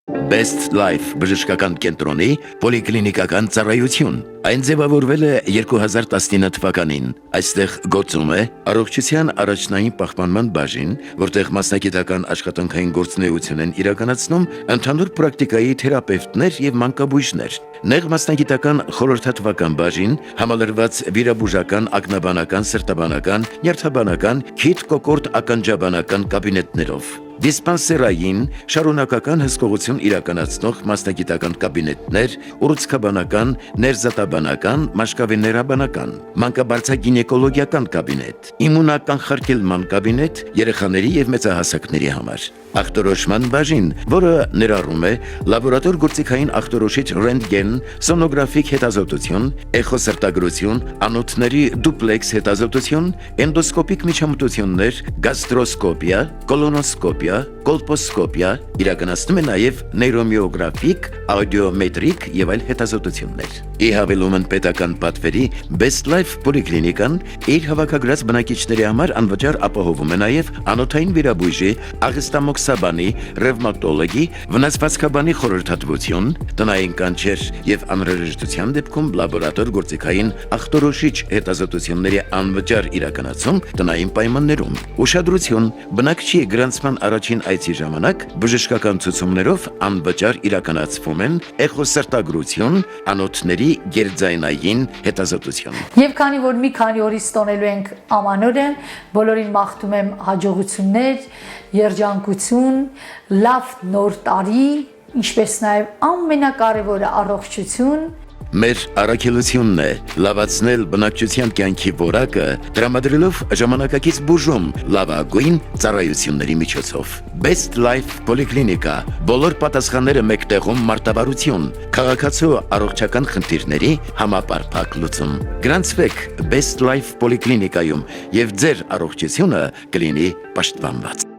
Best Life բժշկական կենտրոնի պոլիկլինիկական ծառայություն։ Այն ձևավորվել է 2019 թվականին։ Այստեղ գործում է առողջության առաջնային պահպանման բաժին, որտեղ մասնագիտական աշխատանքային գործունեություն են իրականացնում ընդհանուր պրակտիկայի թերապևտներ եւ մանկաբույժներ։ Նեղ մասնագիտական խորհրդատվական բաժին, համալրված վիրաբուժական, ակնաբանական, սրտաբանական, նյարդաբանական, քիթ կոկորտ ականջաբանական կաբինետներով։ Դիսպանսերային, շարունակական հսկողություն իրականացնող մասնագիտական կաբինետներ, ուռուցքաբանական, ներզատաբանական, մաշկավեներաբանական, մանկաբարձագինեկոլոգիական կաբինետ, իմունականխարգելման կաբինետ երեխաների եւ մեծահասակների համար, ախտորոշման բաժին, որը ներառում է լաբորատոր գործիքային ախտորոշիչ ռենտգեն, սոնոգրաֆիկ հետազոտություն, էխոսրտագրություն, անոթների դուպլեքս հետազոտություն, էնդոսկոպիկ միջամտություններ, գաստրոսկոպիա, կոլոնոսկոպիա, կոլպոսկոպիա, իրականացնում է նաև նեյրոմիոգրաֆիկ, աուդիոմետրիկ եւ այլ հետազոտություններ։ Ի հավելում են պետական պատվերի Best Life պոլիկլինիկան իր հավաքագրած բնակիչների համար անվճար ապահովում է նաև անոթային վիրաբույժի, աղստամոքսաբանի, ռևմատոլոգի, վնասվածքաբանի խորհրդատվություն, տնային կանչեր եւ անհրաժեշտության դեպքում լաբորատոր գործիքային ախտորոշիչ հետազոտությունների անվճար իրականացում տնային պայմաններում։ Ուշադրություն, բնակչի գրանցման առաջին այցի ժամանակ բժշկական ցուցումներով անվճար իրականացվում են էխոսրտագրություն, անոթների գերձայնային հետազոտություն։ Եվ քանի որ մի քանի օրից տոնելու ենք ամանորը, բոլորին մաղթում եմ հաջողություններ, երջանկություն, լավ նոր տարի, ինչպես նաև ամենակարևորը առողջություն։ Մեր առաքելությունն է լավացնել բնակչության կյանքի որակը, տրամադրելով ժամանակակից բուժում լավագույն ծառայությունների միջոցով։ Best Life պոլիկլինիկա, բոլոր պատասխանները մեկ տեղում մարտավարություն, քաղաքացու առողջական խնդիրների համապարփակ լուծում։ Գրանցվեք Best Life պոլիկլինիկայում եւ ձեր առողջությունը կլինի պաշտպանված։